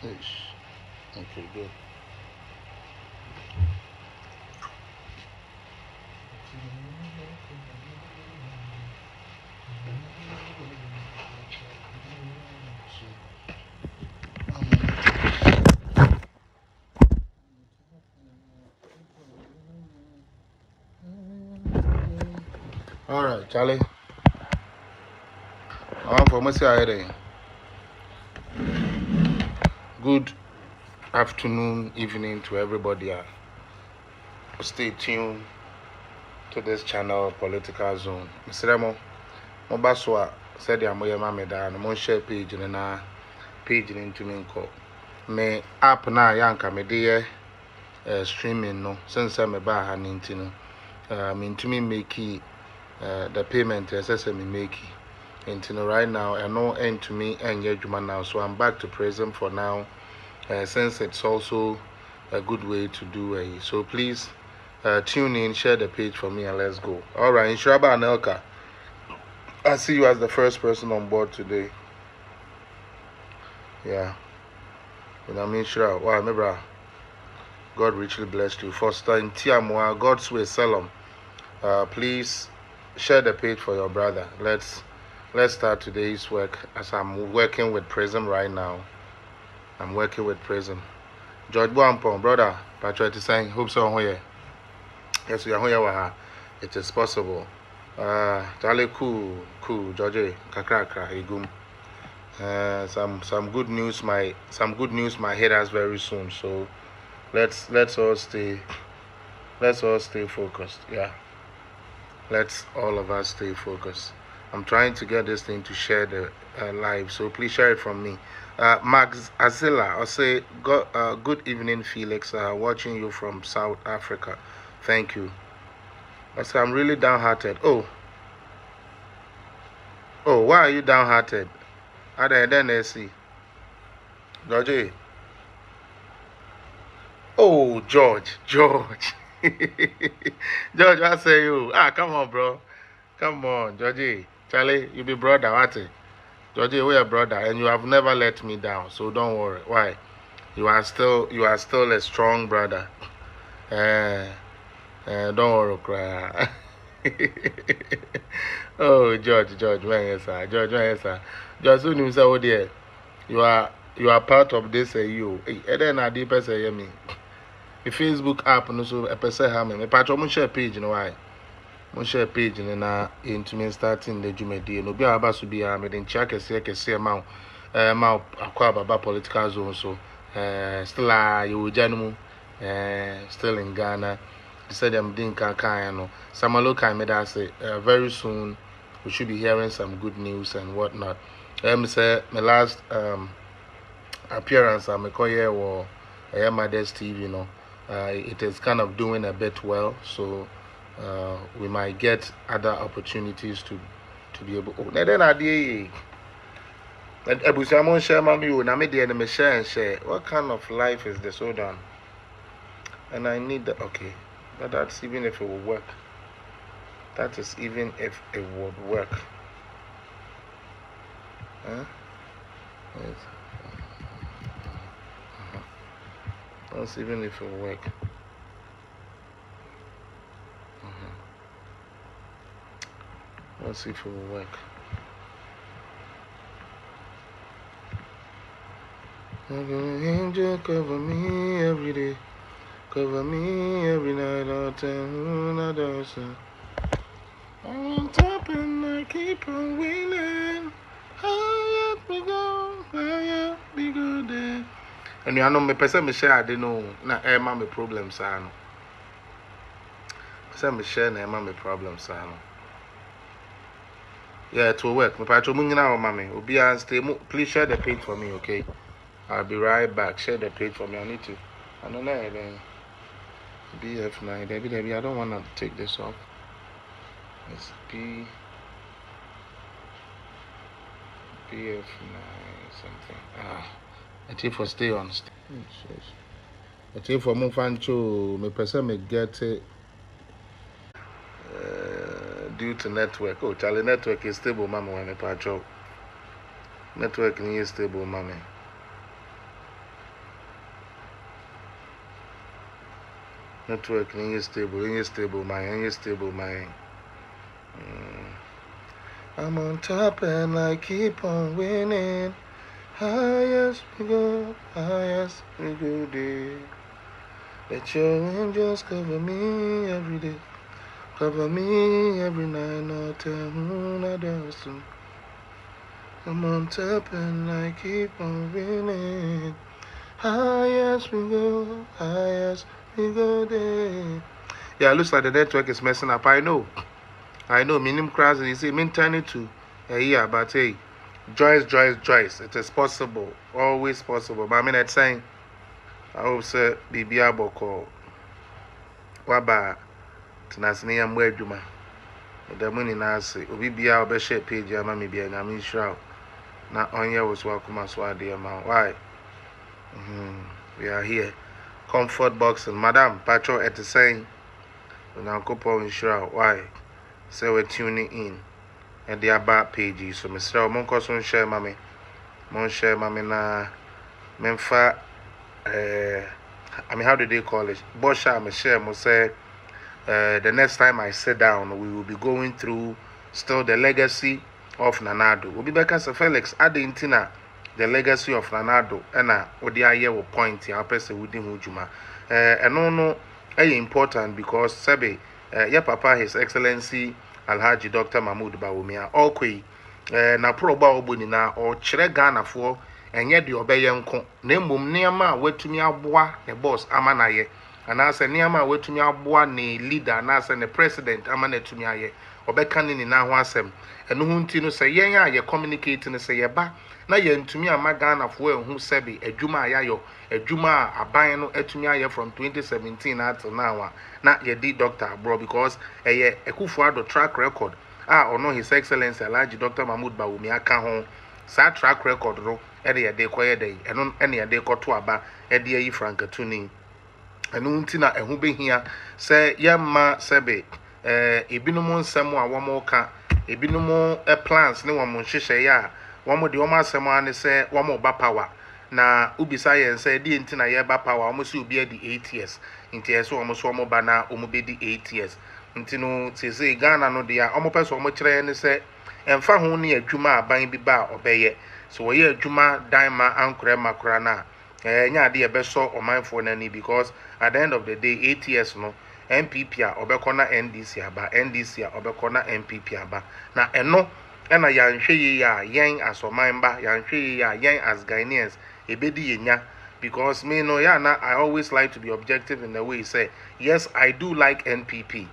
Ish. Okay, good. All right, Charlie. For me, good afternoon, evening to everybody. Stay tuned to this channel, Political Zone. Mr. Mo, Mobaswa said, I'm your mammy down. I'm share page and a page into me. Me app na yanka me dear streaming no since I'm a bar hand into me to me make the payment as me make it. Right now I know end to me and your now, so I'm back to present for now. Since it's also a good way to do it. So please tune in, share the page for me, and let's go. All right, Inshaba Anelka, I see you as the first person on board today. Yeah. And I mean, sure. Wow, my brother. God richly blessed you. Foster in Tiamwa, God's way, Salom. Please share the page for your brother. Let's start today's work as I'm working with Prism right now. I'm working with Prism. George Boampong, brother, Patrick is saying, hope so here. Yes, we are here. It is possible. Charlie, cool, George, kakra, igum. Some good news might hit us very soon. So let's all stay focused. Yeah, let's all of us stay focused. I'm trying to get this thing to share the live, so please share it from me. Max Azila, I'll say good evening, Felix. Watching you from South Africa. Thank you. I say I'm really downhearted. Oh, why are you downhearted? Then see, George. Oh, George. George, I say you. Come on, bro. Come on, George. Charlie, you be brother, what? George, we are brother, and you have never let me down. So don't worry. Why? You are still a strong brother. Don't worry, cry. Oh, George, when sir. George, when sir. George, soon you say, oh dear, you are part of this. You. And then I deep say me. The Facebook app, no so a person have me. Patron, mon share page, you know why? Mon share page, and then into me starting the Jumedi. No be about to be a meeting check a see amount. Acquire about political zone. So, still you gentlemen, still in Ghana. They said I'm doing Kakano. Samaloka made us say very soon we should be hearing some good news and whatnot. Say my last appearance, I'm a courier or Mother's TV, you know. It is kind of doing a bit well, so we might get other opportunities to be able. Oh, then I did. And Ebusamon share mommy, you na me the enemy share and share. What kind of life is this? Hold on. And I need that. Okay, but that's even if it will work. That is even if it would work. Huh? Yes. That's even if it will work. Let's see if it will work. Angel, cover me every day. Cover me every night. I'll tell you I'm on top and I keep on winning. Higher we go, higher we go there. And you know, me person me share I don't know. Na Emma me problems I know. Person me share na Emma me problems I know. Yeah, it will work. Me patro mungi na o mami. Obi an stay. Please share the page for me, okay? I'll be right back. Share the page for me. I need to. I don't know then. BF9. Debbie, I don't want to take this off. It's BF9 something. I think for stay on. I think for move on to me person me get it due to network. Oh, Charlie, network is stable, mama. When me patro network is stable, mama. Network ain't stable, my. I'm on top and I keep on winning. Highest we go day. Let your angels cover me every day. Cover me every night, not soon. I'm on top and I keep on winning. Highest we go day. Yeah, it looks like the network is messing up. I know. Minimum crowds, and you see, me turn it to a year, but hey, Joyce. It is possible, always possible. But I mean, that's saying, I hope, sir, Bibi Aboko, Waba, Tenasini, and Wedjuma. The money now say, Bibi Abeshe page, Yammy, be a mean shroud. Not on your was welcome as well, dear man. Why? We are here. Comfort box and Madame Patrol at the saying, when Uncle Paul in shroud. Why? So we're tuning in at the about page. So Mr. Moncoson share mammy. Mon share mammy na Memfa I mean, how do they call it? Bosha me share mo say the next time I sit down we will be going through still the legacy of Nanado. We'll be back as a Felix Adintina, the legacy of Nanado and odi aye will point ya person within Hujuma. And no important because Sebe ya papa His Excellency Alhaji Dr. Mahmoud Bawumia okwe na proba obuni na o kire Ghana fo enye de obeye nko na mmom niam a watumi aboa ne boss amanaye anase niam a watumi aboa ne leader anase ne president amana tumi aye obeka ne na ho asem eno hu nti no se yen a ye communicate ne se ye ba na ye ntumi ama Ghana fo ehu sebe adwuma ayayo adwuma aban no atumi aye from 2017 until now na ye di doctor bro because eye Ekufuado track record ono His Excellency Alhaji Dr. Mahmoud Bawumia aka ho sa track record ro ede ye de koye dey eno ene ye de koto aba ede yi frankatuni eno nti na ehu behia se yemma sebe ebinom nsem a womo ka ebinom plans ne womo hyehyɛ ya womo de womo asem ane se womo ba power na ubisa yen se di nti na ye ba power womo se obi adi 8 years nti eso womo so womo ba na womo be di 8 years nti no se Ghana no dia womo pese womo kyerɛ ne se emfa ho ne adwuma aban bi ba obeye so wo ye adwuma dan ma ankora makora na nya de e beso omanfo na ni because at the end of the day 8 years no MPP a obekona NDC aba NDC a obekona MPP aba na eno ena yanhwe yi ya yen asomamba yanhwe yi ya yen as Ghanaians ebedi yenya because me no ya na I always like to be objective in the way say yes I do like NPP,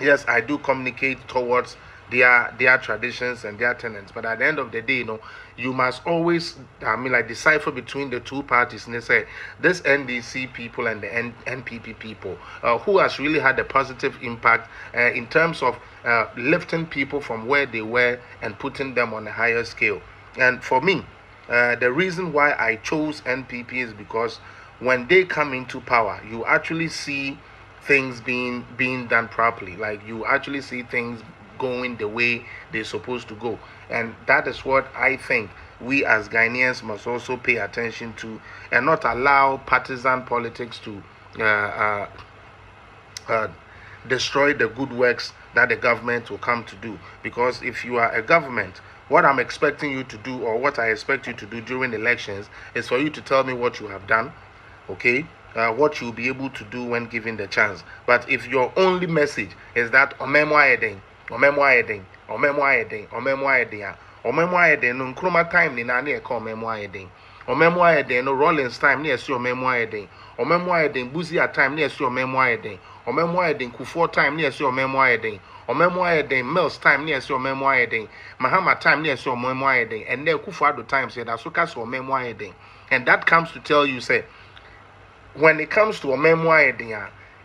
yes I do communicate towards their traditions and their tenets, but at the end of the day, you must always like decipher between the two parties and they say this NDC people and the NPP people who has really had a positive impact in terms of lifting people from where they were and putting them on a higher scale. And for me, the reason why I chose NPP is because when they come into power, you actually see things being done properly. Like you actually see things going the way they're supposed to go, and that is what I think we as Ghanaians must also pay attention to and not allow partisan politics to destroy the good works that the government will come to do. Because if you are a government, what I'm expecting you to do or what I expect you to do during elections is for you to tell me what you have done, okay, what you'll be able to do when given the chance. But if your only message is that no Nkrumah time ni na e ka no Rollins time ni esi Buzia time ni esi Kufuor time ni esi Mills time ni esi Mahama time ni esi and then Kufuor time say that so ka so and that comes to tell you say when it comes to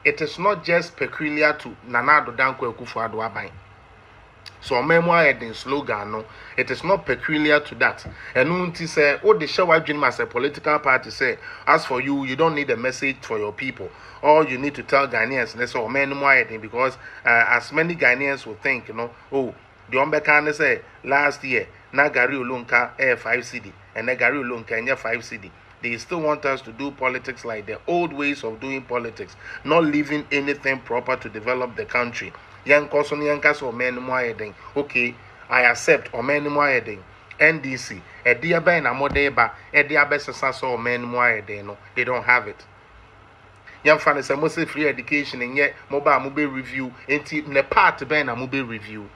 it is not just peculiar to Nana Addo Dankwa Akufo-Addo Aban. So Omemo slogan no, it is not peculiar to that. And unti say, oh the show dream as a political party say, as for you, you don't need a message for your people. All you need to tell Ghanaians, and so Omemo because as many Ghanaians will think, oh, the Ombekane say last year, na Gari Olunka 5 CD, and na Gari Olunka 5 CD. They still want us to do politics like the old ways of doing politics, not leaving anything proper to develop the country. Okay, I accept NDC. They don't have it. Young fan say mostly free education and yet mobile review enti ne part ben na mobile review.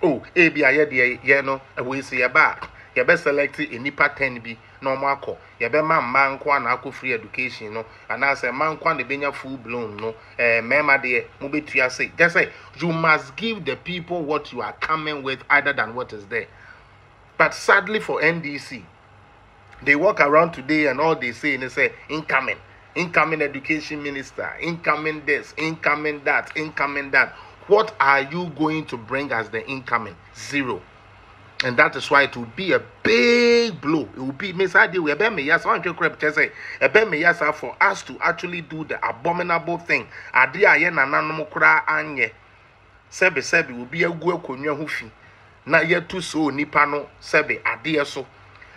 Oh, ebi aye de no we say back. You be select a nipa 10 bi normal call. You be man kwa na akọ free education no. And I say man kwa de benya full blown no. Mema de mo betua say. Just say you must give the people what you are coming with other than what is there. But sadly for NDC, they walk around today and all they say and they say incoming education minister, incoming this, incoming that, incoming that. What are you going to bring as the incoming? Zero. And that is why it will be a big blow. It will be for us to actually do the abominable thing. Sebi will be a hufi. Na yetu so nipa no sebe ade so.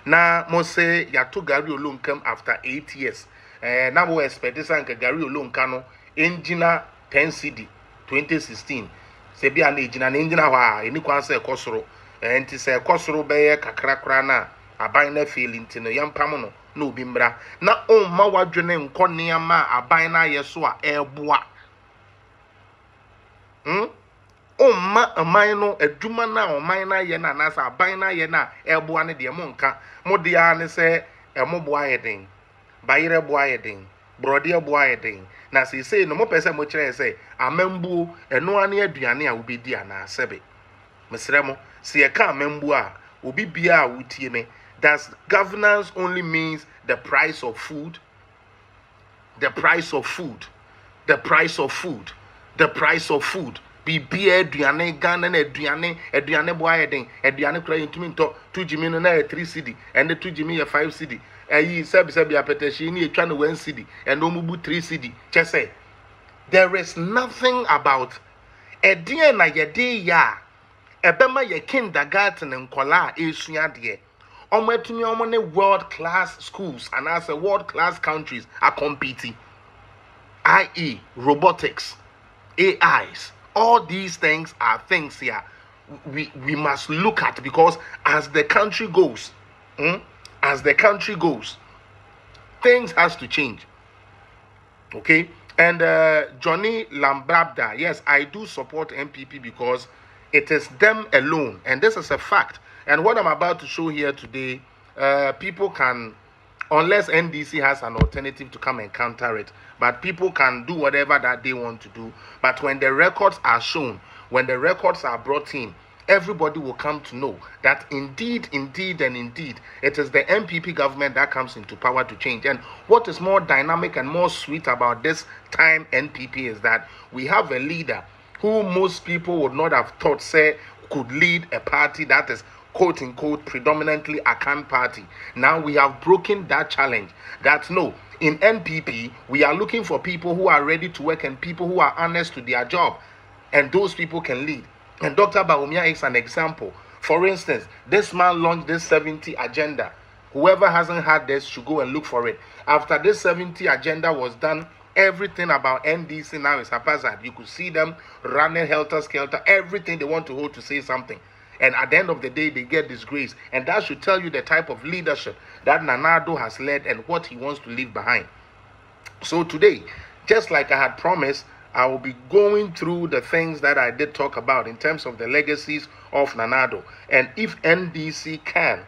Na mo say yato Gary Olunkam after 8 years. Na we expect this and Gary Olunka no engineer 10 CD 2016 se bia na engineer na engineer wa eni kwan se ekosoro enti se ekosoro beye kakrakra na aban na failing ti no yampam no na obi mbra na omma wadwene nkone ma aban na yeso a eboa omma aman no adwuma na oman na ye na nasa aban na ye na eboa ne de mo nka mo de a ne se emoboa yeden bayire boa yeden brode boa yeden na se no mo pese mo kire se amambuo eno ane aduane a obedi ana sebe mesremo se ye ka amambuo a obi bia a wutie me. Does governance only means the price of food? The price of food. The price of food. The price of food. Bibia aduane Ghana na aduane boa yeden aduane kura yintumi nto 2 jimi no na 3 cedi and the 2 jimi 5 cedi ayi sebi apeteshi ni etwa no 1 cedi and omubu 3 cedi chese. There is nothing about edin na yede ya ebema ye kindergarten nkola esua de omatumi omone world class schools and as a world class countries are competing, i.e. robotics, AIs. All these things are things here we must look at, because as the country goes, things has to change. Okay? And Johnny Lambrabda, yes, I do support MPP because it is them alone, and this is a fact. And what I'm about to show here today, people can, unless NDC has an alternative to come and counter it, but people can do whatever that they want to do. But when the records are shown, when the records are brought in, everybody will come to know that indeed, it is the MPP government that comes into power to change. And what is more dynamic and more sweet about this time NPP is that we have a leader who most people would not have thought, say, could lead a party that is quote unquote predominantly a Akan party. Now we have broken that challenge. That no, in NPP we are looking for people who are ready to work and people who are honest to their job, and those people can lead. And Dr. Bawumia is an example. For instance, this man launched this 70 agenda. Whoever hasn't had this should go and look for it. After this 70 agenda was done, everything about NDC now is haphazard. You could see them running helter-skelter, everything they want to hold to say something. And at the end of the day, they get disgraced. And that should tell you the type of leadership that Nanado has led and what he wants to leave behind. So today, just like I had promised, I will be going through the things that I did talk about in terms of the legacies of Nanado. And if NDC can,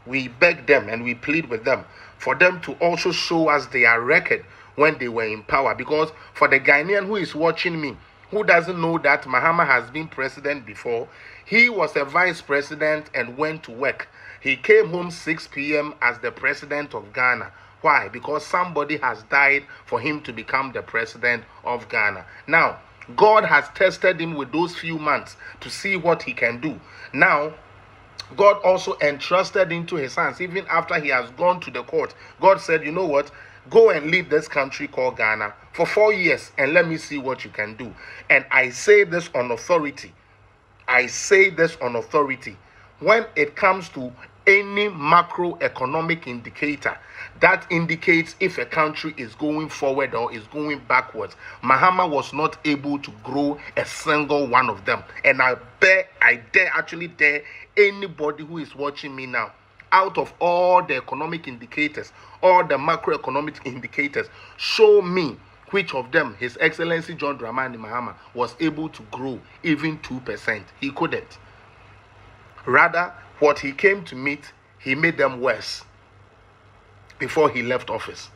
we beg them and we plead with them for them to also show us their record when they were in power. Because for the Ghanaian who is watching me, who doesn't know that Mahama has been president before, he was a vice president and went to work. He came home 6 p.m. as the president of Ghana. Why? Because somebody has died for him to become the president of Ghana. Now, God has tested him with those few months to see what he can do. Now, God also entrusted into his hands, even after he has gone to the court. God said, you know what? Go and lead this country called Ghana for 4 years and let me see what you can do. And I say this on authority. I say this on authority. When it comes to any macroeconomic indicator that indicates if a country is going forward or is going backwards. Mahama was not able to grow a single one of them. And I dare anybody who is watching me now, out of all the economic indicators, all the macroeconomic indicators, show me which of them His Excellency John Dramani Mahama was able to grow even 2%. He couldn't. Rather, what he came to meet, he made them worse before he left office.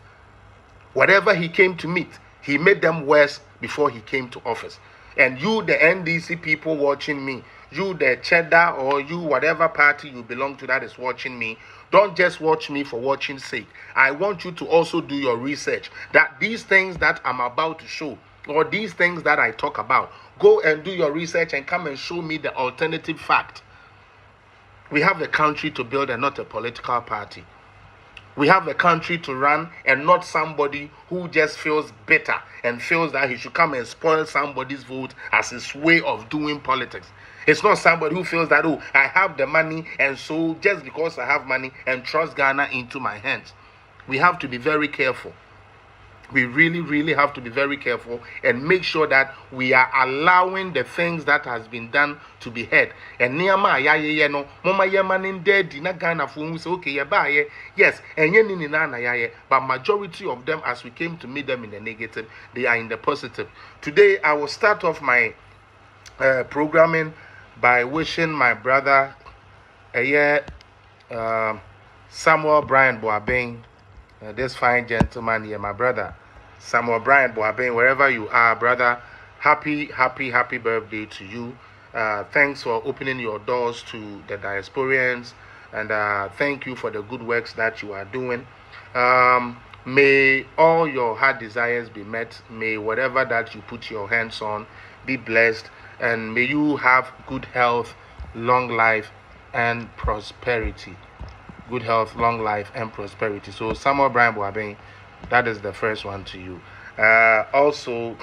Whatever he came to meet, he made them worse before he came to office. And you, the NDC people watching me, you, the Cheddar, or you, whatever party you belong to that is watching me, don't just watch me for watching's sake. I want you to also do your research. That these things that I'm about to show, or these things that I talk about, go and do your research and come and show me the alternative fact. We have a country to build and not a political party. We have a country to run and not somebody who just feels bitter and feels that he should come and spoil somebody's vote as his way of doing politics. It's not somebody who feels that, oh, I have the money and so just because I have money and trust Ghana into my hands. We have to be very careful. We really have to be very careful and make sure that we are allowing the things that has been done to be heard. And niyama ayaye no mama yemanin dedi na Ghana for say okay yabaye yes and yenini na yaye, but majority of them, as we came to meet them in the negative, they are in the positive. Today I will start off my programming by wishing my brother Samuel Brian Boabeng, this fine gentleman here, my brother Samuel Brian Boabeng, wherever you are, brother, happy birthday to you. Thanks for opening your doors to the diasporians, and thank you for the good works that you are doing. May all your heart desires be met. May whatever that you put your hands on be blessed, and may you have good health, long life, and prosperity. Good health, long life, and prosperity. So Samuel Brian Boabeng, that is the first one to you. Also,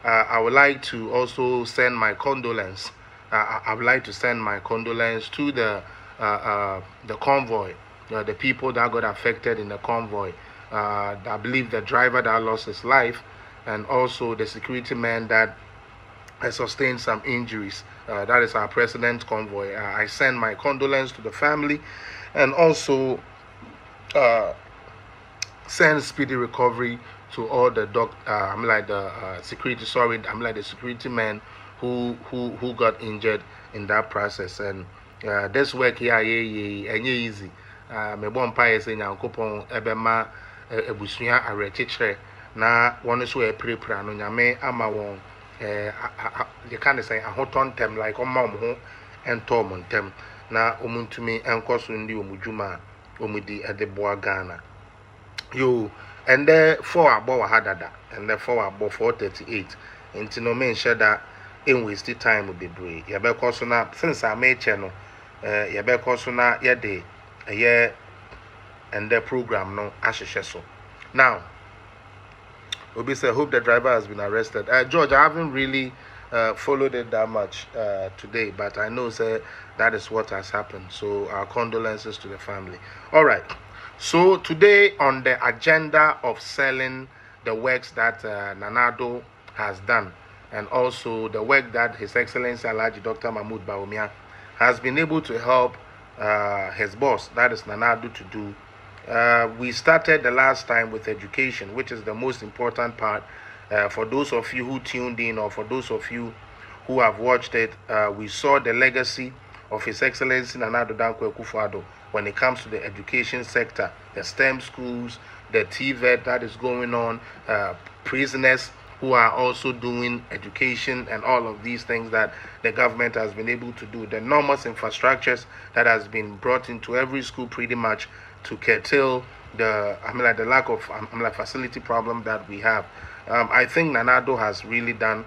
I would like to also send my condolence. I would like to send my condolence to the convoy, the people that got affected in the convoy. I believe the driver that lost his life, and also the security man that has sustained some injuries. That is our president's convoy. I send my condolence to the family, and also send speedy recovery to all the security men who got injured in that process. And this work here ain't easy. Me bon pa say nyankopon ebema ebusua arechichre na wonu so epirepira no nyame ama won you can say ahoton tem like omam ho ento montem na omuntumi enkoso ndi omudwuma omudi edeboa Ghana. Yo, and there 4 abo hadada, and the 4 abo 438. Into no mention that in wasted time will be brave. Ya be na since I made channel, ya be na ya day a year and the program no ashes. Now, Obi say hope the driver has been arrested. George, I haven't really followed it that much today, but I know say that is what has happened. So our condolences to the family. All right. So today on the agenda of selling the works that Nanado has done, and also the work that His Excellency Alhaji Dr. Mahmoud Bawumia has been able to help his boss, that is Nanado, to do. We started the last time with education, which is the most important part. For those of you who tuned in, or for those of you who have watched it, we saw the legacy of His Excellency Nanado Dankwa Akufo-Addo when it comes to the education sector, the STEM schools, the TVET that is going on, prisoners who are also doing education, and all of these things that the government has been able to do, the enormous infrastructures that has been brought into every school pretty much to curtail the lack of facility problem that we have. I think Nanado has really done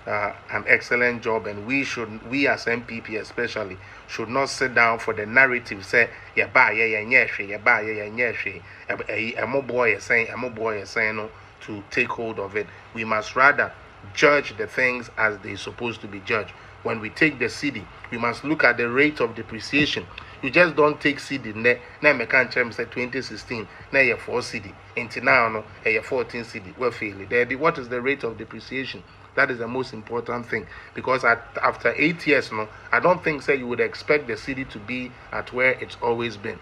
an excellent job, and we as MPP especially should not sit down for the narrative say to take hold of it. We must rather judge the things as they're supposed to be judged. When we take the cedi, we must look at the rate of depreciation. You just don't take CD ne na me can say 2016 na ye 4 CD. Until now no ye 14 CD. We fail. What is the rate of depreciation? That is the most important thing, because after 8 years no, I don't think you would expect the city to be at where it's always been.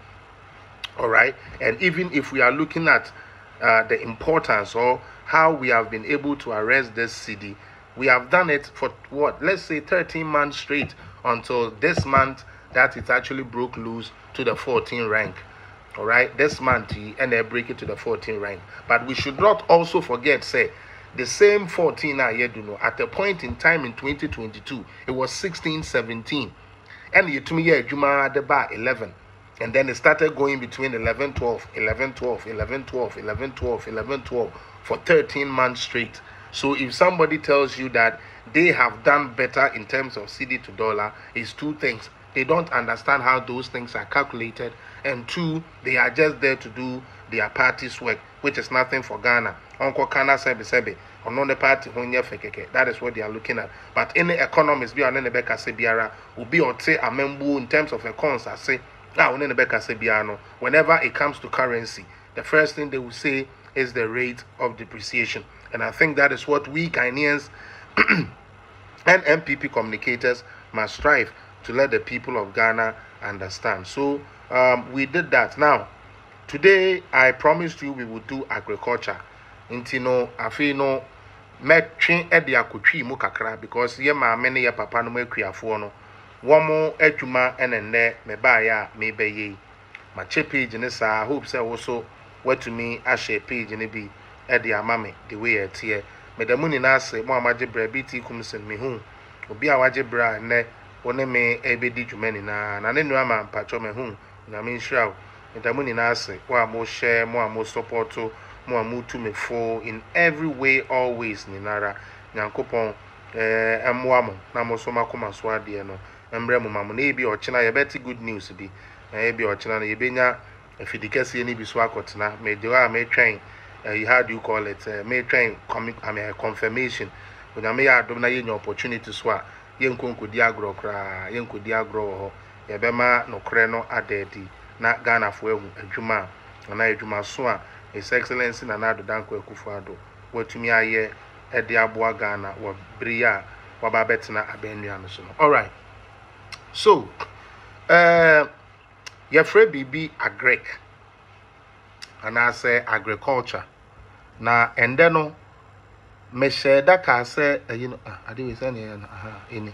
All right, and even if we are looking at the importance or how we have been able to arrest this city, we have done it for what, let's say 13 months straight, until this month that it actually broke loose to the 14th rank. All right, this month and they break it to the 14th rank. But we should not also forget, say, the same 14 at a point in time in 2022, it was 16, 17. And you to me, Juma the bar 11. And then it started going between 11, 12, 11, 12, 11, 12, 11, 12, 11, 12 for 13 months straight. So if somebody tells you that they have done better in terms of CD to dollar, it's two things. They don't understand how those things are calculated. And two, they are just there to do their party's work, which is nothing for Ghana. Uncle Kana sebe on the party fekeke. That is what they are looking at. But any economist be on any beka sebiara will be or say a member in terms of accounts. I say now on any beka sebiano. Whenever it comes to currency, the first thing they will say is the rate of depreciation. And I think that is what we Ghanaians and MPP communicators must strive to let the people of Ghana understand. So we did that. Now, today I promised you we would do agriculture. Intino afino metrin edi akotwi mu kakra, because ye ma me ne ye papa no makuafo no womo adwuma enenne me ba ya me beye ma che page ne sa. Hope say wo so watumi a share page ne bi edi amame the way it here me da muni na ase mo amaje bra biti kumsen me hu obi a waje bra ne woni me ebedi dwuma na ne nu ama mpacho me hu na me nhira me da muni na ase wa mo share mo amo support mo amu to me for in every way always ni nara nyankopon emwa mo na mo so makoma so ade no embre mo mamu na ebi ochina ye beti good news bi na ebi ochina na ye benya afidikase ni bi so akotena me de wa me twen how do you call it me twen confirmation when me ya adom na ye nya opportunity so a ye nkonkodi agro kra ye nkodi agro ho ye bema no kre no adedi na Ghana fo ehu adwuma na adwuma so a His Excellency Nanado Danko Akufo-Addo watumi aye ede aboa Ghana wa bria wa ba betina abenua no so. All right, so your friend bibi agric and I say agriculture na ende no me share that ka say I dey say any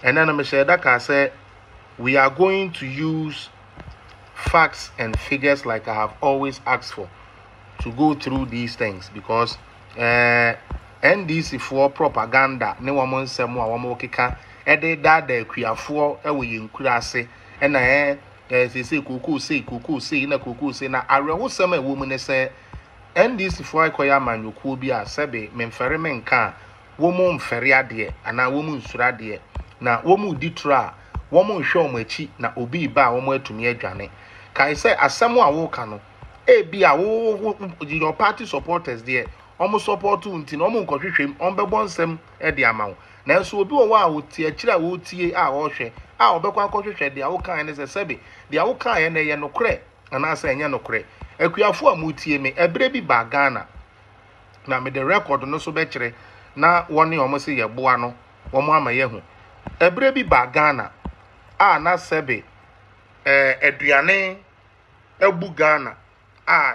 and then me share that ka say we are going to use facts and figures like I have always asked for to go through these things, because NDC for propaganda ne woman nsem a woman keka ede da kuafo e we yinkura ase e na say kuku say na arewo sem e wo mu ne say NDC for akoya manyokuo bi a sebe memfere menka wo mu mfere ade ana wo mu nsura ade na wo mu ditra wo mu hwe omachi na obi ba wo mu atumi adwane kai say asem a wo ka no ebia your party supporters there almost support unti no mo nkotwetwem onbebo nsem e de amawo na nso obi wo a wotie akira wo tie a wo hwe a obekwa akotwetwe de a wo kan ne sebe de a wo kan ne ye nokre ana asa enye nokre akuafo a mutie me ebre bi ba Ghana na me the record no so be kire na woni omo se ye boa no wo mo ama ye hu ebre bi ba Ghana a na sebe eduane ebu Ghana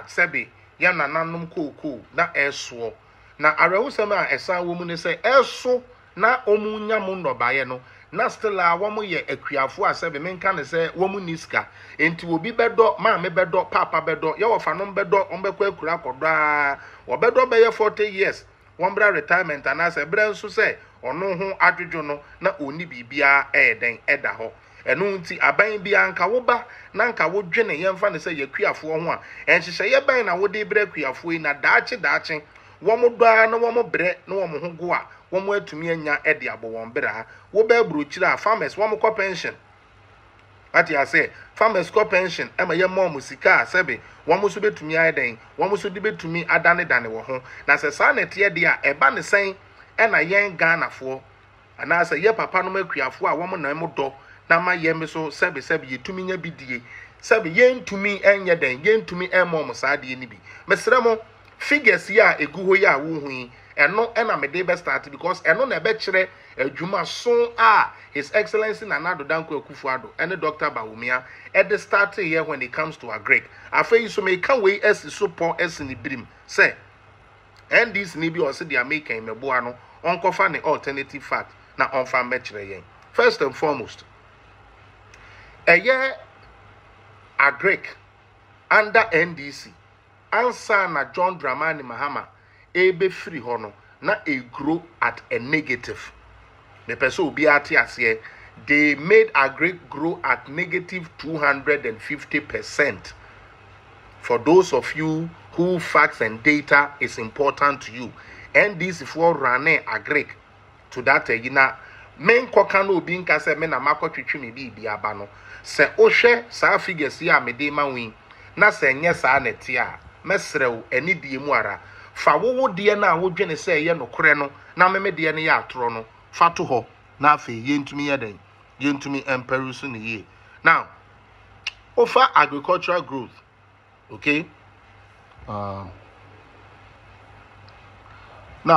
sebe ya na nanom koko na eso na arewusem a esan wo mu ne se eso na omunya mu ndobaye no na still a wo mu ye akuafo a sebe menka ne se wo mu niska enti obi bedo ma me bedo papa bedo ye wo fa no bedo ombekwa akura kodoa wo bedo be ye 40 years one bra retirement ana se bra nso se ono ho adwodwo no na oni bibia eden eda ho enu nti aban bi anka wo ba na nka wo dwene yemfa ne se yakuafo ho a enhyehyɛ ye ban na wo de bra kuafo yi na daache wo mo doa na wo mo bre na wo mo ho go a wo mo atumi anya ede abo won bra wo ba burochira farmers wo mo ko pension ati ase farmers ko pension ema ye mo musika sebe wo mo so betumi ayeden wo mo so de betumi adane wo ho na se sa na tie de a eba ne sen na yen Ghana fo ana se ye papa no makuafo a wo mo na mo do na ma yem so sebe yetumi nya bidie sebe yentumi enye den yentumi emo mo saade ni bi mesremo figures ya egu ho ya wo hu eno na me dey be start because eno na be kire adwuma so His Excellency Nana Danko Akufo-Addo and Dr. Bawumia at the start here when it comes to agric. Afei so me can we as so poor as in the brim say and this nibi or say they are making me boano on find the alternative fact na on fan metre. First and foremost, a year agric under NDC answer na John Dramani Mahama ebe free hono na a grow at a negative. The person will be at here. They made agric grow at negative 250%. For those of you who facts and data is important to you, and this for running agric to that main kokano being kase men amako twitwi me bi abano se ohwe sa figures ya me de ma win na se nye sa netia mesrew eni die mu ara fa wo de na wo dwene se ye no kore no na me de ne ya atoro no fato ho na afi yentumi yeden yentumi emperusu ne ye. Now offer agricultural growth, okay. Now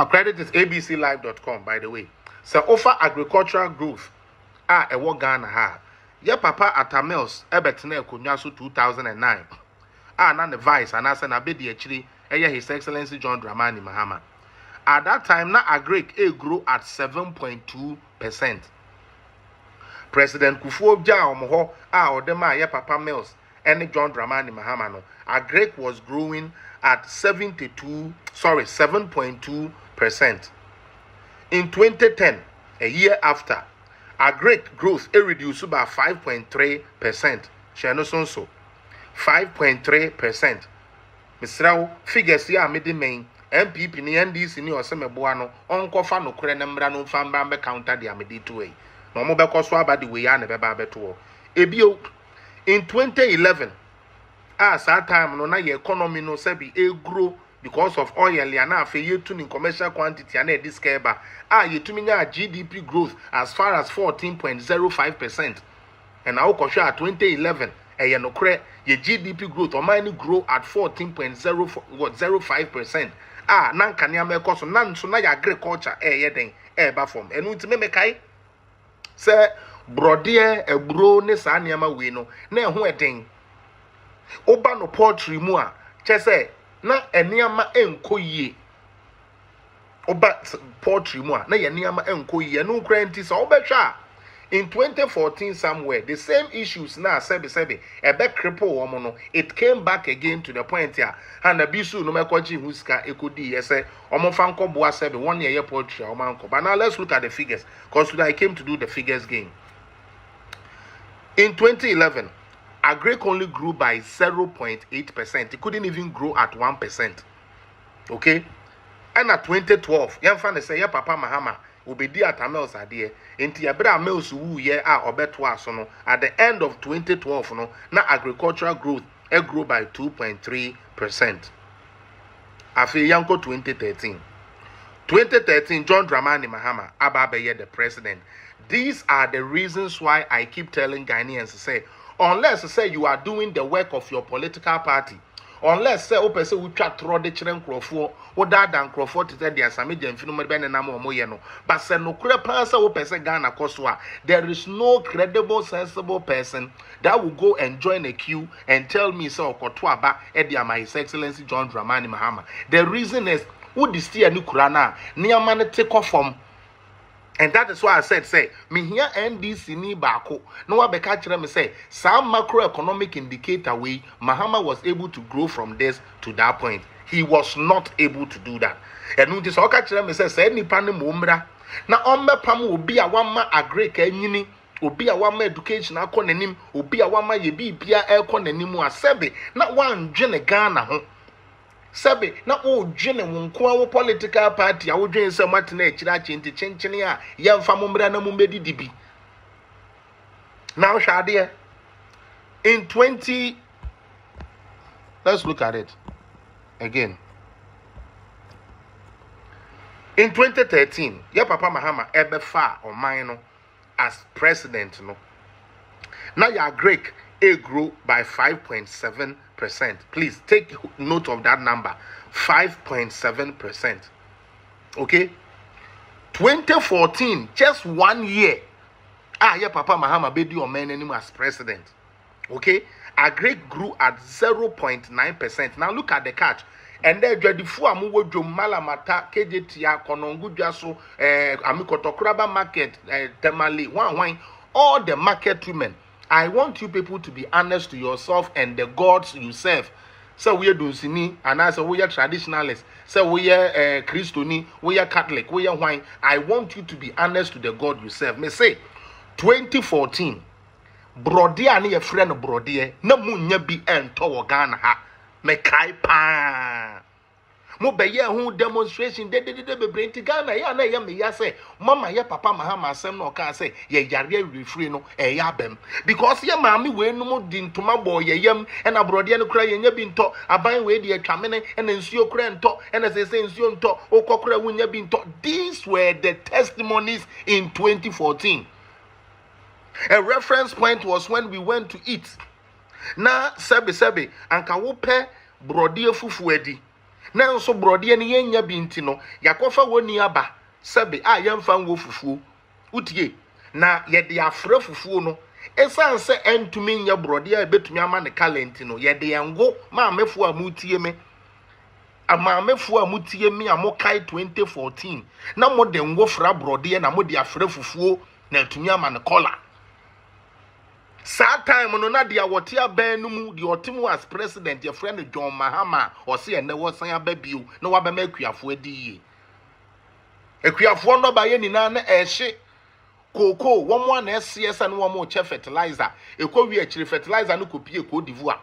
credit is abclive.com, by the way. So offer agricultural growth e wo Ghana ha ye papa atamels ebetene akonya so 2009 na the vice and asa na be de akiri His Excellency John Dramani Mahama. At that time, na agric grew at 7.2%. President Kufuor-Addo omoho odema ye papa Mills and John Dramani Mahama no agric was growing at 7.2%. In 2010, a year after, agric growth reduced by 5.3%. Shano 5.3%. Misrao figures here made the main MPP ni NDC ni osemeboa no onkofa no kure na mra no famba be counter the amedi to way no mo be koso abadi we ya na be ba beto ebio in 2011 as that time no na your economy no sebi grow because of oil ya na afi yetu in commercial quantity and this keba yetumi nya GDP growth as far as 14.05%, and now ko at 2011 no kure your GDP growth or mine grow at 14.05%. Nan kanya me koso nan so na ya agriculture yeden ba form enu ntime me kai se brode ebro ne sa niama we no na eho eden oba no poultry mu a che se na eniama enkoyie oba poultry mu a na ye niama enkoyie no kra nti so obetwa in 2014 somewhere the same issues na sebe ebe cripple woman no it came back again to the point here and the bisu no mekoji huska ekodi yese omo fanko boa sebe 1 year poultry omanko. But now let's look at the figures because today I came to do the figures game. In 2011 agric only grew by 0.8%. It couldn't even grow at 1%, okay. And at 2012 yamfa say ya papa Mahama obedi atamels ade enti ebra mills wu ye obeto aso no at the end of 2012 no na agricultural growth grew by 2.3%. Afi yanko 2013 John Dramani Mahama ababeye the president. These are the reasons why I keep telling Ghanaians to say unless say you are doing the work of your political party, unless say person who try to the children crofo or that than crofo to tell the asami demfino me be na mo no but say no kure person who person Ghana koswa there is no credible sensible person that will go and join a queue and tell me so okoto aba e dia my His Excellency John Dramani Mahama. The reason is who the steer ni kurana niama ne take off from. And that is why I said, say, me here NDC ni bako. No one catch me say, some macroeconomic indicator way, Mahama was able to grow from this to that point. He was not able to do that. And when this all catch me say ni pani mumbra. Na ombe pamu obi a wama agri kenyini, obi a wama education akọ nanim, obi a wama yebi bia ekọ nanim asebe. Na wan dwene Ghana ho. Sabe na o dwene wonko awo political party a wo dwen se matena akira chenti chenchene a yemfa mombra na mumbedi dibi. Now shade in 20, let's look at it again. In 2013 ya papa Mahama ebefa oman no as president no Now your Greek A grew by 5.7%. Please take note of that number. 5.7%. Okay? 2014, just 1 year. Yeah, Papa Mahama Bedi Omen as president. Okay? Agric grew at 0.9%. Now look at the catch. And then the fu amuwo dwom malamata KJTia konongudwa so amikotokraba market temali wan all the market women. I want you people to be honest to yourself and the gods you serve. So we are Dunsini and as we are traditionalists. So we are Christoni, we are Catholic, we are wine. I want you to be honest to the God you serve. Me say 2014 Brody and your friend Brody no munya bi ento Ghana ha me kai pa mo be ye hu demonstration de be bring Ghana ya na ya me ya say mama ya papa Mahama asem no ka say ye yare refree no e ya bem because ye maami we no mo di ntoma boy ye yam e na Brody no kra ye nya bi nto aban we de atwamene e na nsuo kra nto e na say nsuo nto okokra wunya bi nto. These were the testimonies in 2014. A reference point was when we went to eat. Na sebe anka wo pe brody fufu edi. Na nso brody ne yenya binti no yakofa woni aba sebe a yemfa nwo fufu. Utie na ye de afra fufu no esan se entumi nya brody a betumi ama ne talent no ye de yango maamefu amutie me. Amamefu amutie me amokai 2014. Na mo de ngo fra brody na mo de afra fufu na etumi ama ne collar. Sad time no na dia wotia ben no mu di otimu as president your friend John Mahama or say na wosan ababiu na wabema akuafo adi akuafo no ba ye nina na ehye koko womo na cs na womo che fertilizer ekowi akiri fertilizer no kopie ko divoa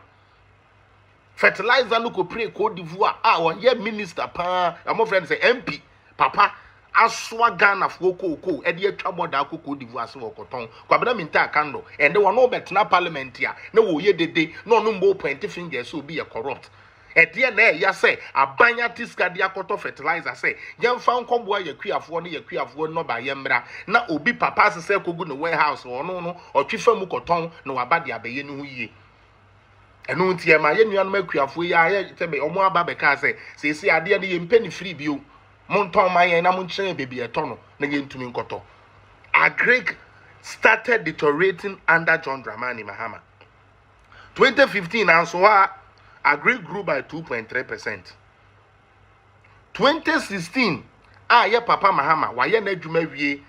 fertilizer no kopie ko divoa won ye minister pa amo friend say MP papa aswa Ghana for koko e de atwa boda akoko divoa se wokoton kwabena minta kando and they were no betna parliament ya na wo ye dede no no mbo point fingers so be corrupt e de na ya say abanya tiska de akoto fertilizer say yemfa nkombo yakuafo ne yakuafo no ba yemra na obi papa se kogu no warehouse ono no otwefa mu koton na wabade abeye no huye enu ntie ma ye nuanu akuafo ya ye tebe omo aba be ka say se ade ne yempe ni free bio Monton mayen na munchen baby etono na yentumi nkoto. Agric started deteriorating under John Dramani Mahama. 2015 and so Agric grew by 2.3%. 2016 ye papa Mahama wa ye na adwuma wie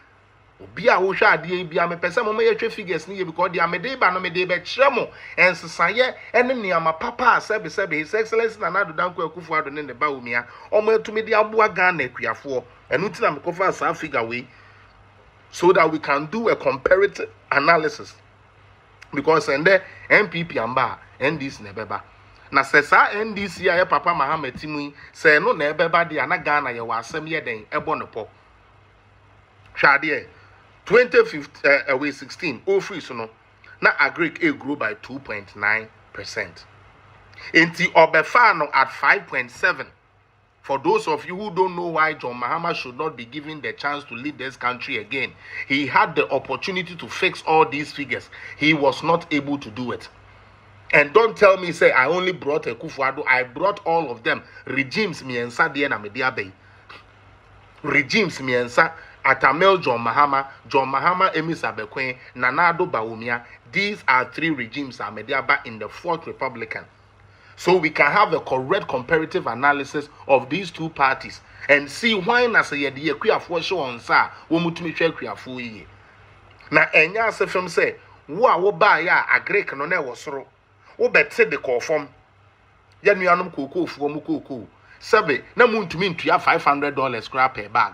obi a wo hwa ade bia me pese mo me figures ni ye because dia me dey ba no me dey be kyeremo ensesaye ene niama papa sebe his excellency na nado danko akufo ado ne ba omia omo etumi de aboa Ghana akuafo enu tina me kofa sa figure we so that we can do a comparative analysis because ende MPP amba NDC na beba na sesa NDC ya papa Mahama timu se no na ebeba de na Ghana ye wa asem ye den ebo no po hwade 2016 free so no na Agric A grew by 2.9%. Enti obefa no at 5.7. For those of you who don't know why John Mahama should not be given the chance to lead this country again, he had the opportunity to fix all these figures. He was not able to do it. And don't tell me say I only brought Akufo-Addo. I brought all of them. Regimes miensa de na media bay. Regimes miensa Atamel John Mahama Emis Abekwen, Nanado Bawumia. These are three regimes Amediaba in the Fourth Republican. So we can have a correct comparative analysis of these two parties and see why na say the Akuafo show on sa wo mutumi hwe Akuafo yi. Na enya asefem say wo ba ya Agric no na wo soro. Wo betse de konform. Ya nuanom kokofuo mu koko. Sebe na muntumi ntua $500 scrap per bag.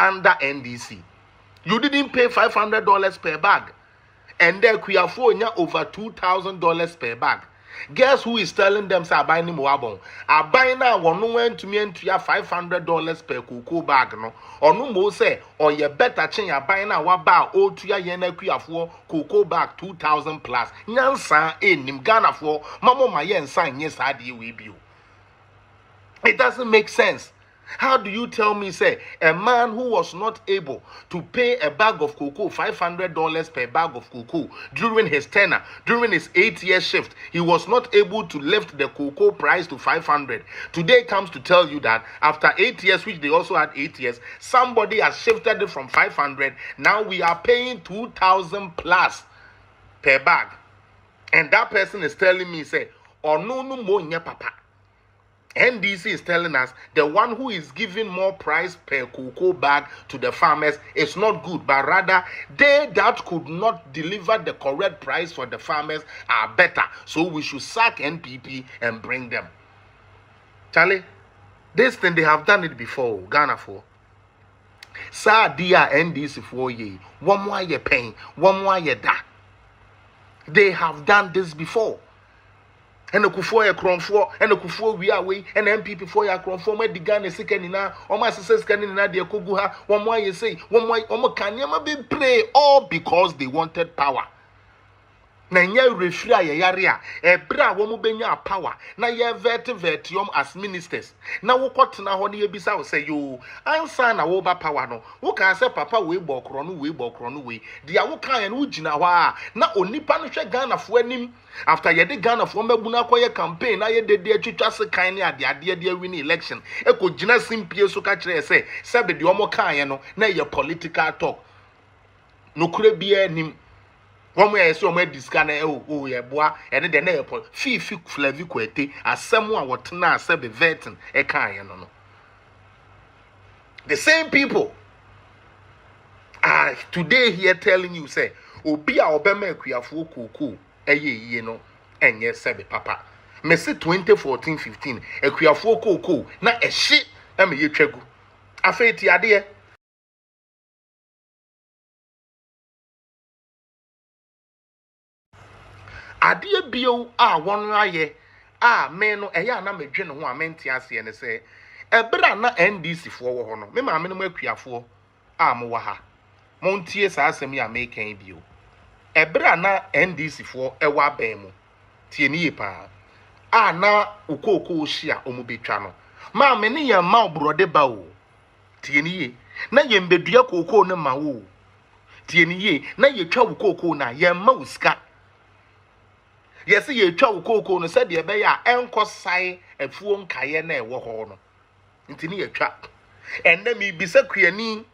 Under NDC, you didn't pay $500 per bag, and then Kuyafonya over $2,000 per bag. Guess who is telling them say buying Moabon? I buy now one went to me and $500 per cocoa bag no. Or no more say or you better change your buying now what bar o to ya yena Kuyafo cocoa bag 2,000 plus. Nyansa nim Ghana for Mama my yen sign yes I deal with you. It doesn't make sense. How do you tell me, say, a man who was not able to pay a bag of cocoa, $500 per bag of cocoa during his tenure, during his 8-year shift, he was not able to lift the cocoa price to 500. Today comes to tell you that after 8 years, which they also had 8 years, somebody has shifted it from 500. Now we are paying 2,000 plus per bag. And that person is telling me, say, oh no more nye papa. NDC is telling us the one who is giving more price per cocoa bag to the farmers is not good, but rather they that could not deliver the correct price for the farmers are better. So we should sack NPP and bring them. Charlie, this thing they have done it before, Ghana for. Sa dia NDC for ye, one more ye pain, one more ye da. They have done this before. And the Kufo ya Kronfo, and the Kufo we are way, and MPP for ya Kronfo, my Digana Sikanina, or my sisters Canina, dear Kuguha, one more you say, one more can never be play, all because they wanted power. Na nye refria ye yaria ebra wo mu benya power na ye vertium as ministers na wo kwotena ho ne ebisa wo say yo ansa na wo ba power no wo kan say papa we bokro no we dia wo kan ye no gina ho a na onipa no hwe Ghana fo anim after ye de Ghana fo mabu na koye campaign na ye de atwitwa se kan ne ade de win election e ko gina simpie so ka kire say sebe de omo kan ye no na ye political talk no kure bia nim. One way I saw my discount, oh, yeah, boy, and then airport, fee flavy quete, as someone what now said be vetting a kind, no. The same people are today here telling you, say, oh, be our Bemequia for cuckoo, a ye, no, and yes, said papa. Messi 2014-15, a queer for cuckoo, not a shit, I'm a ye tregu. I fate ya dear. Adie bio a won aye a me no eya na medwe ne ho a mente ase ne se ebra na NDC fo wo ho no me ma me no akuafo a mo wa ha montie sa asem ya me kan bio ebra na NDC fo ewa ban mu tie ni yepa a na ukoko hia omu betwa no ma me ne ye ma obrode ba o tie ni ye na ye mbedua kokoo ne ma wo tie ni ye na ye twa ukoko na ye ma usika. Yes, ye twa ukoko no said ye be ya enkosai afuo nkaye na ewo ho no ntini ye twa enne mi bisa kuani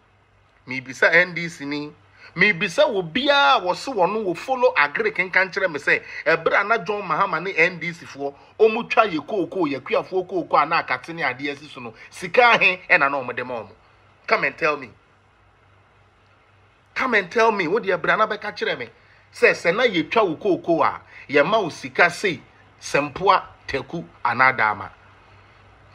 mi bisa NDC ni mi bisa wo bia wo se wo no wo follow agri kenkan kire me say ebra na John Mahama ne NDC fo omu twa ye kokoo ye kuafo kokoo ana akate ne ade asiso no sika he ena na omde ma omo. Come and tell me what the ebra na be ka kire me se na ye twa ukoko a ye ma usika sei sempoa teku anadama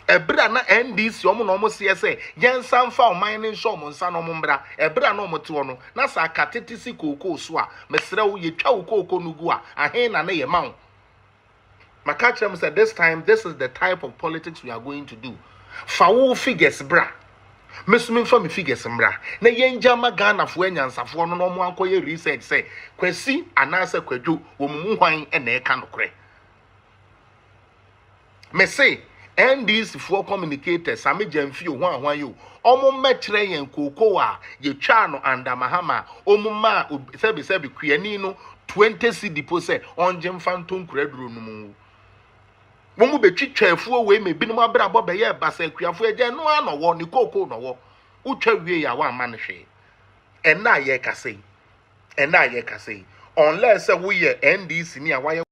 ebra na NDC omo no omo se se yensan fa oman ne nso omo nsa no mbra ebra na omo te no na sa katetisi koko so a mesre wo ye twa ukoko nugu a ahe na ye ma wo maka kire me say this time this is the type of politics we are going to do fa wo figures bra mesumi fa me figures mbra na yenja ma Ghana fo anyansafo no no mo ankoye research say kwasi anasa kwadwo wo mu hwan na e ka nokre me say NDC for communicators same jamfi hwan yo omo mekire yen koko a ye twa no anda mahama omo ma sebi kuani no 20 cedi po say onje mfa ntonkura duro no mu womu betwitwa afuo we me binom abrabo be ye basa kuafo eje no anowo ni koko no wo utwa wie ya wa ma ne hwe ena ye kase unless we ye NDC ni a wa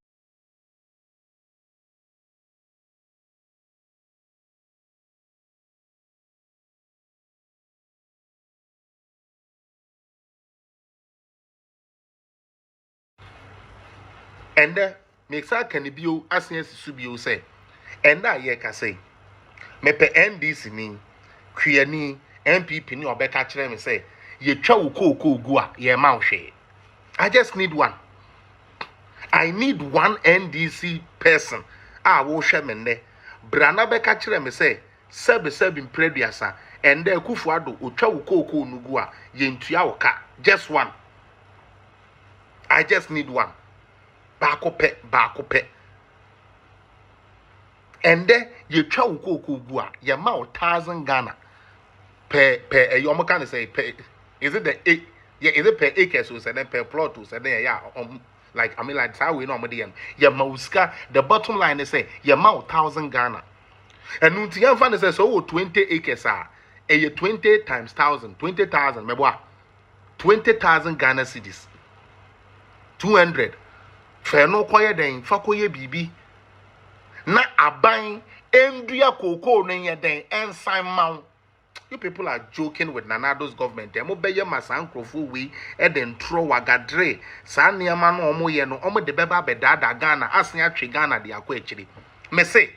ende meksa kan bio asen asisu bio say ena ye kase mepe NDC ni kuani MPP ni obeka kire me say ye twa ukoko gu a ye ma hwe. I just need one. I need one NDC person a wo hwe me ne brana beka kire me say sebi mpreduasa ende akufu ado otwa ukoko nugu a ye ntua woka just one. I just need one. Baako pe and then you try cocoa gua, your mouth 1,000 Ghana per you can say per is it the yeah, is it per acres or then per plot or then yeah, like I mean like how we normally your mouska, the bottom line is say your mouth 1,000 Ghana. And Nuntian fan says so 20 acres are a 20 times 1,000, 20,000 meboa 20,000 Ghana cedis 200 fair no quiet then fakoye bibi na aban endua koko no yen den ensign mount. You people are joking with Nanado's government. They mobile masan krofo we eden tro wagadre sa niama no omo ye no omo de beba bedada Ghana asen atwe Ghana de akwa echiri me say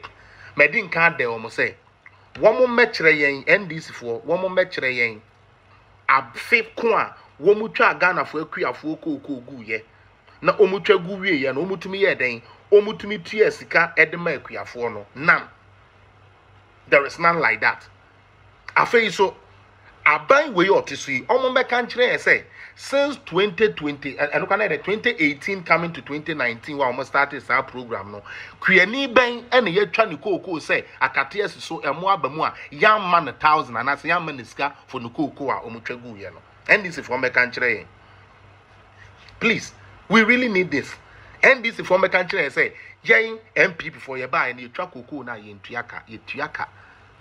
medin kan de omo say womo mekire yen NDC fo womo mekire yen afi ko a womo twa Ghana fo akuafo kokoko gu ye na omo twa gu wie ye no omo tumi ye den omo tumi tua sika edema akuafo no none. There is none like that. Afei so aban we otisui omo meka nkyere say since 2020 and can 2018 coming to 2019 we almost started our program no kuani ben ene ye twa ne kokoko say akate so emo abamu a yam man 1,000 and as yam man iska for ne kokoko a omo twagu ye no and this for meka nkyere. Please, we really need this. And this for meka nkyere say yen MP before ye buy and ye twa kokoko na ye ntuaka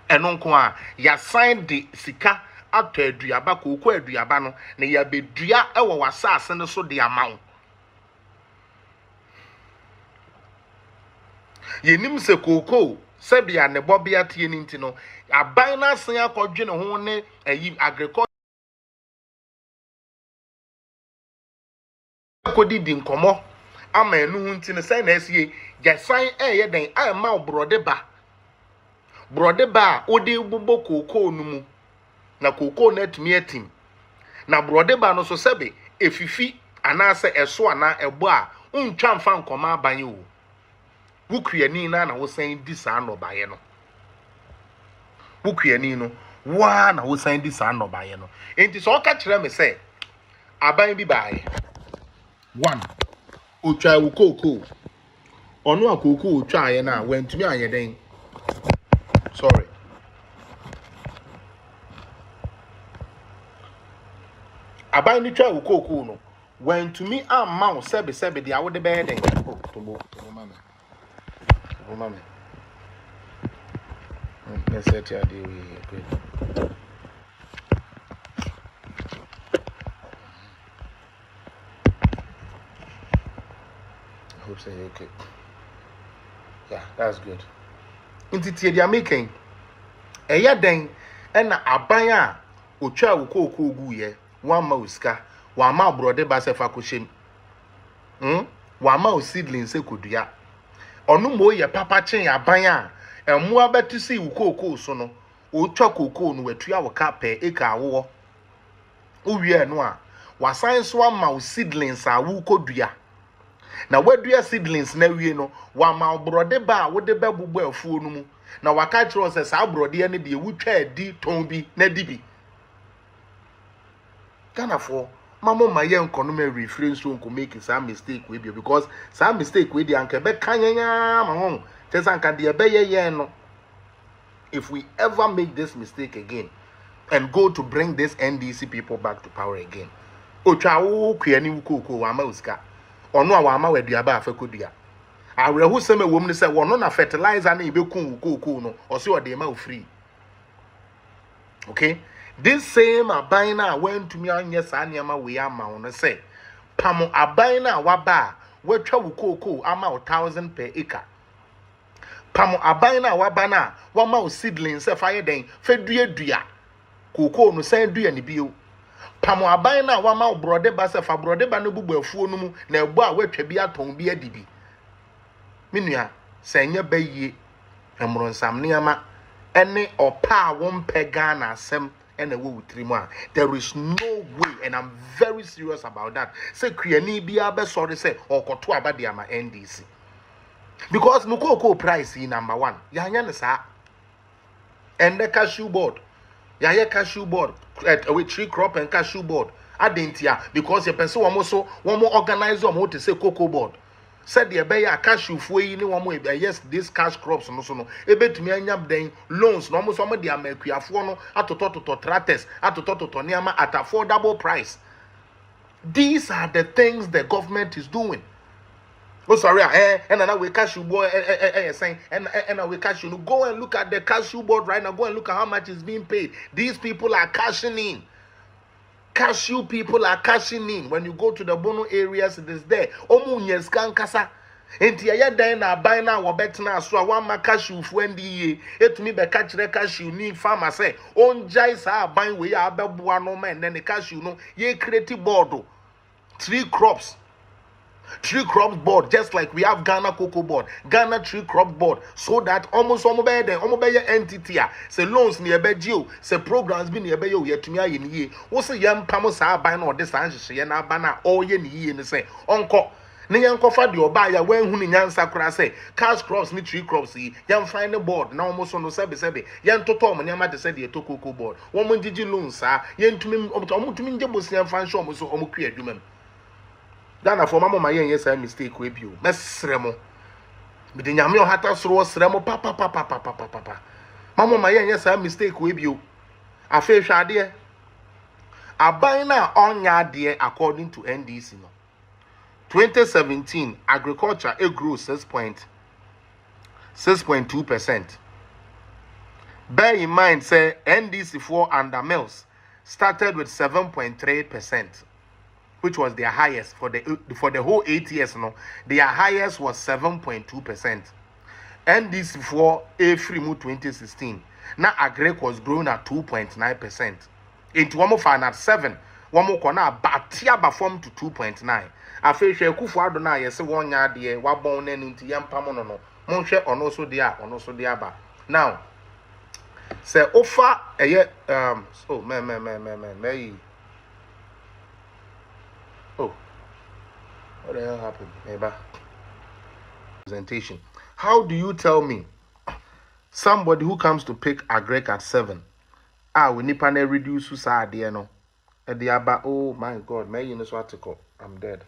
enonko a ya sign the sika ato aduaba koko aduaba no na ya bedua ewo wasase ne so de amawo yenim se koko se bia ne bobia tie ni nti no aban na asen akodwe ne ho ne ayi agriculture kodi di nkomo ama enu hu nti ne sai na asie ya sign eye den ama obrode ba odi bubo koko no mu na koko na atumi atim na brode ba no so sebe efifi anase eso ana ebo a untwa mfa nkoma abanye wo wukuani na wo san di sa no baye no wukuani no wa na wo san di sa no baye no enti so ka kire me se aban bi baye 1 otwa wo koko ono akoko otwa aye na wantumi anye den sorry aban ni twa ukoko no when to me amount sebe dia wo de be den tobo mama yes set ya dey good. I hope say okay. Yeah, that's good. Inti tie dia making eya den na aban a otwa ukoko gu ye one ma uska one ma brode ba se fa ko shem one ma seedlings se kodua onu mo ye papa chen aban a emu abetu si ukoko so no otwa koko no watua wo ka pe eka awo uwie no a wasan so ama seedlings a wo kodua na wadua seedlings na wie no wa ma brode ba wo de ba bubu afuo no mu na waka kiro se sa brode ne de wutwa adi ton bi na di bi Ghana for mama my young economy reference to make some mistake with you because some mistake with the anke be kanyanya ma tell sanka de be ye no. If we ever make this mistake again and go to bring this NDC people back to power again otwa wo kuani ukoko wa ma uska ono a wa ma waduaba afakodua awrehu seme wom ne se wono na fertilizer na ibekun ukoko no o se o de ma o free. Okay, this same abina went to me on yes anyama we ama on say pamo abina waba wetwa ukoko ama 1,000 per acre pamo abina wabana wama o seedlings se fire den fedua koko no san dua ne bio pamo abina wama o brode ba se fa brode ba no bubu afuo no mu na egbo a wetwa bi aton bi adibi minua senya bayie emronsam ne ama ene opa won pegana asem ene wo wutirimu. There is no way, and I'm very serious about that. Say kriani bia be sorry say okoto abade ama NDC because mukoko price in number 1 yanya ne sa and the cashew board yaya cashew board with tree crop and cashew board adentia because you person one more organize one to say cocoa board said the bear cashew for you one way. Yes, this cash crops no so no. Ebet me anyam den loans no mo so mo de amakuafo no atototo tractors atototo niama at affordable price. These are the things the government is doing. Oh sorry, and now we cashew boy saying and we cashew. Go and look at the cashew board right now. Go and look at how much is being paid. These people are cashing in. Cashew people are cashing in. When you go to the Bono areas, it is there. Omu nyeskan kasa. Enti ya dan na buy na wo betna so a one ma cashew fu ndi etumi be ka kire cashew ni farmer say onjai sa ban we ya abeboa no man ne cashew no ye create board three crops board, just like we have Ghana cocoa board, Ghana tree crop board, so that almost be entity say loans near Belgio, say programs be near Belgio yet to me in ye. What's a young Pamos are buying or this answer, and Abana all ye and say, Uncle. Nyan fa de oba when hu nyan sakura say cash crops ni tree crops yi yan find the board na almost no sebe yan toto mo nyama de say de to cocoa board won mo gigi loans sa yan tumi omutumi nje bosian fan show mo so omukwe adwuma. Dana for mama my yes I mistake we bio mesremo me de nyame ohata soro sremo papa mama my yes I mistake we bio afa hwade aban na onya de according to NDC no 2017 agriculture grew 6.2%. Bear in mind say NDC for under mills started with 7.3%. which was their highest for the whole 8 years. No, their highest was 7.2%. NDC for Afrimu 2016. Now Agrec was growing at 2.9%. Into one more fan at 7. One more corner, but Tiaba formed to 2.9. I feel she kufu adona yes 1 year there. What born into yam pamono. Monche on also there ba. Now, say offer a year oh man. Oh, what the hell happened? Neighbor. Presentation. How do you tell me somebody who comes to pick Agrec at 7? We need to reduce suicide, you know. And the about, oh my God, may in this article, I'm dead.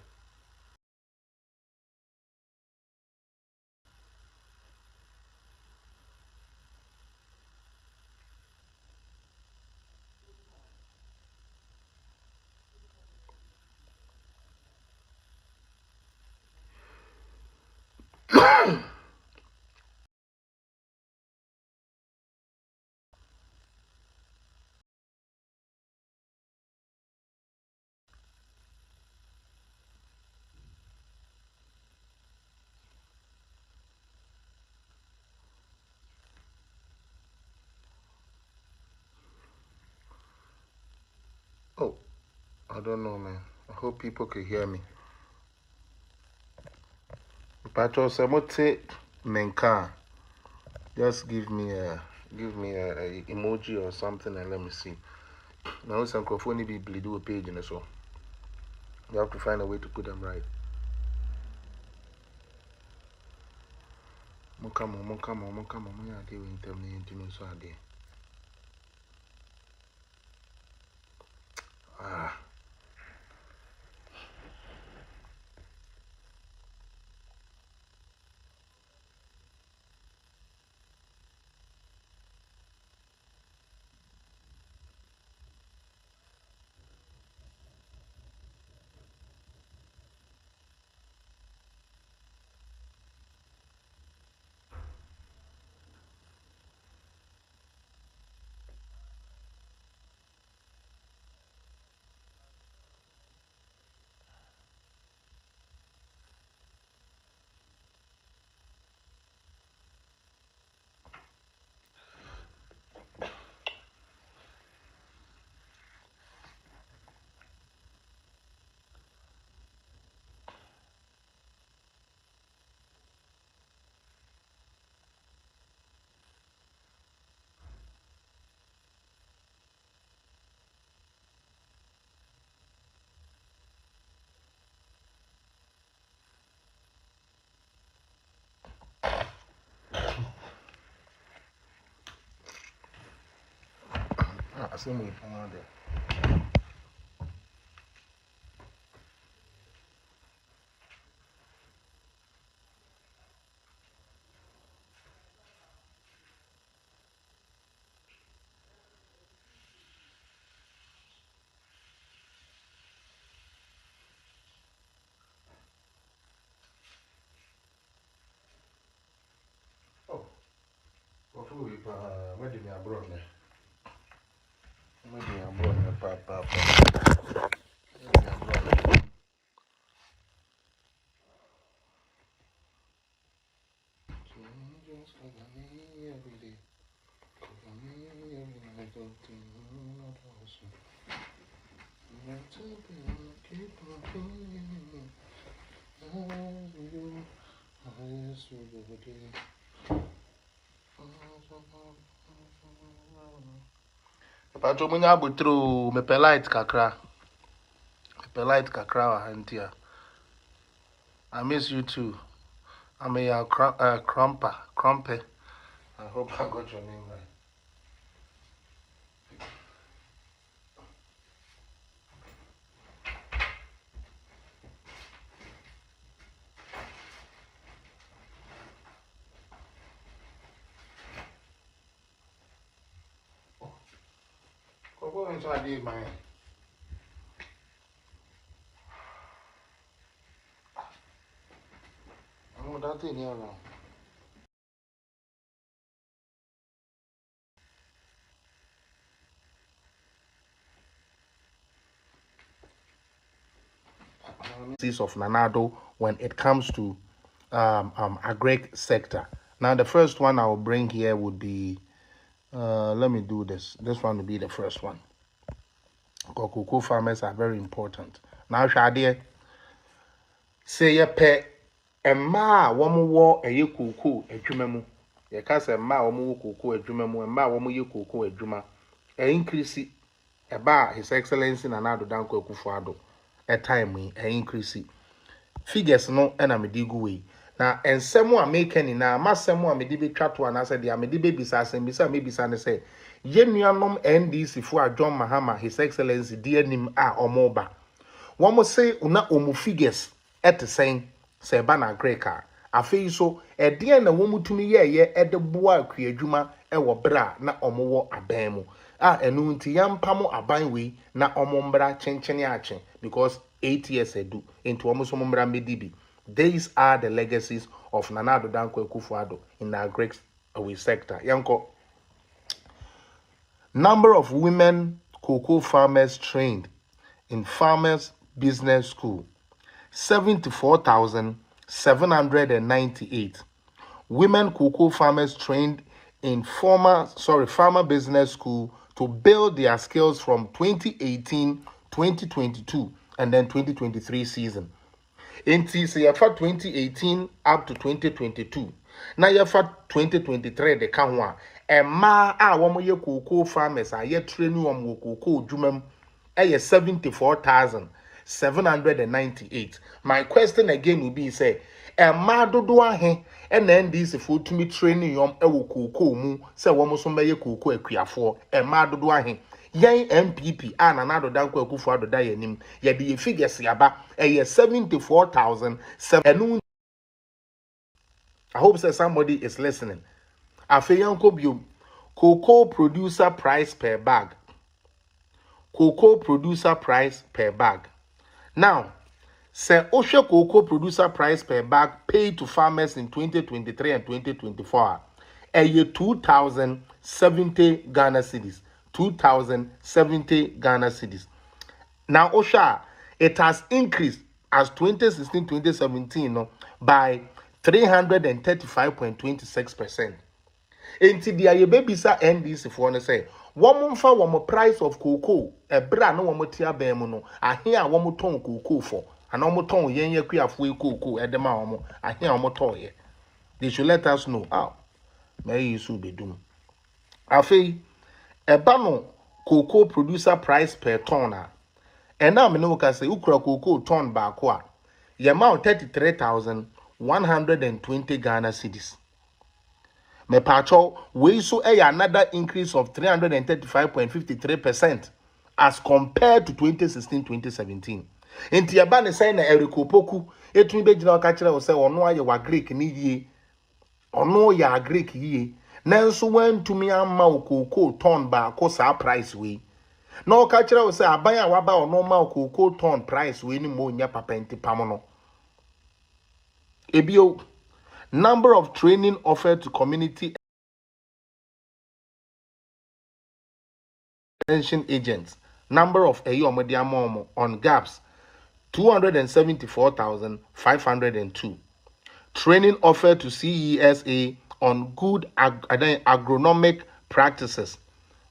Oh, I don't know, man. I hope people could hear me. Pacho Samote Menka. Just give me a emoji or something and let me see. Now some microphone be bleed a page and so. You have to find a way to put them right. Come on, yeah, they will tell me into me so I Ah. I see me on there. Where did you abroad? Where did you abroad? Papa. Pacho munya butru me polite kakra. Me polite kakra wa hantia. I miss you too. I'm a Crumpy. I hope I got your name right. Go inside these, man. I'm that thing here now. Of Nanado when it comes to agric sector. Now the first one I will bring here would be let me do this. This one will be the first one. Cocoa farmers are very important. Now Shadie say ye pe emma womu wo eye cocoa adwuma mu. Ye ka say emma womu wo cocoa adwuma mu, emma womu ye cocoa adwuma. Increase eba His Excellency Nana Addo Dankwa Akufo-Addo a time increase figures no na me di gu we na ensem a make ni na masem a me di betwa to na say dia me di bebisa asem bisa me bisa ne say ye nuanom NDC fo John Mahama His Excellency di anim a omoba wo say una omu figures etesen say ba na greka afei so ede na wo mutumi ye ede boa akuadwuma e wo bra na omowo aban mu enu nti yampamo aban we na omombra chenchene achen because 8 years ago into almost omombra medibi. These are the legacies of Nana Addo Dankwa Akufo-Addo in the agric sector. Yanko, number of women cocoa farmers trained in farmers business school 74,798. Women cocoa farmers trained in farmer business school to build their skills from 2018, 2022, and then 2023 season. In for 2018 up to 2022. Now for 2023 the kanwa. Emma womo ye cocoa farmers are yet training on cocoa jumem 74,798. My question again will be say Emma dodo ahe and then this food to me training yom ewo cocoa mu say womo so meye cocoa akuafo Emma dodo ahe yen MPP Nana Addo Dankwa Akufo-Addo da yanim ye de figures yaba 74,007. I hope say somebody is listening. Afeyanko bio cocoa producer price per bag. Cocoa producer price per bag. Now, say Osha cocoa producer price per bag paid to farmers in 2023 and 2024 a 2,070 Ghana cedis. 2,070 Ghana cedis. Now, Osha, it has increased as 2016-2017 by 335.26%. Enti dia ye baby sa NDC for no say womo mfa womo price of cocoa e bra no womo tia ban mu no ahe a womo ton cocoa for ana womo ton yen yakuafo cocoa e de ma womo ahe a womo ton ye. They should let us know how may you bedum afei e ba no cocoa producer price per ton a na me no ka say ukura cocoa ton ba ko a ye ma 33,120 Ghana cedis. Me pacho we so another increase of 335.53% as compared to 2016-2017. Enti ya ba ne say na erikopoku etumi be gina ka kire wo say ono aye wa Greek ni yie ono ya Greek yie nanso wantumi amma okoko ton ba ko sa price we na o ka kire wo say aban a waba ono ma okoko ton price we ni mo nya papenti pam no ebio number of training offered to community extension agents. Number of on gaps 274,502. Training offered to CESA on good agronomic practices.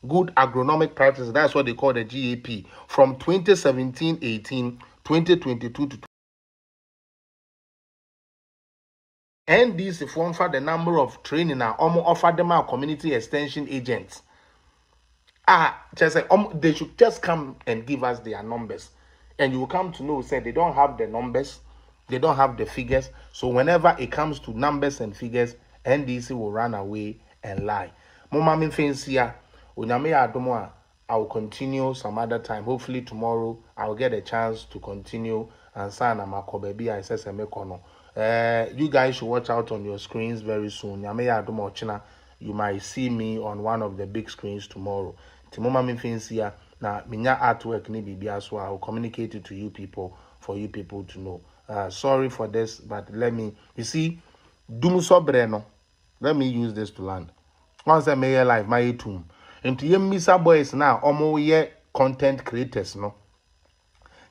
Good agronomic practices, that's what they call the GAP, from 2017-18, 2022 to NDC form for the number of training now offer them our community extension agents. Just say they should just come and give us their numbers, and you will come to know say they don't have the numbers, they don't have the figures. So whenever it comes to numbers and figures, NDC will run away and lie. Mama min fancy I will continue some other time. Hopefully tomorrow I will get a chance to continue and sign a makobebi I says a mekono. You guys should watch out on your screens very soon. You might see me on one of the big screens tomorrow. Timoma mi fancy na minya artwork ni bibia so I will communicate it to you people for you people to know. Sorry for this, but let me, you see, Dumuso Breno. Let me use this to land. Once I make live, my tomb. Into Yemisa boys now, omo ye content creators, no.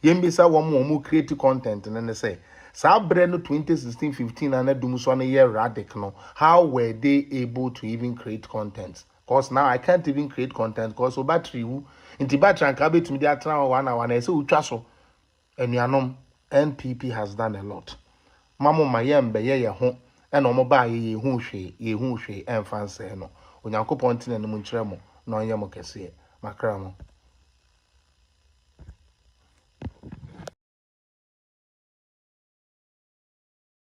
Yemisa womu create content, and then they say, Sa Breno 2016-15 and Dumuso na year radic, no. How were they able to even create content? Because now I can't even create content, because so battery, into battery and cabbage to me, they are trying 1 hour, and I say, Uchaso, and Yanom. NPP has done a lot. Mamo mayembe ye ho e no mo ba ye hu hwe en fanse no. Onyankopon tine no munkyeremo no onyemo kese makra mo.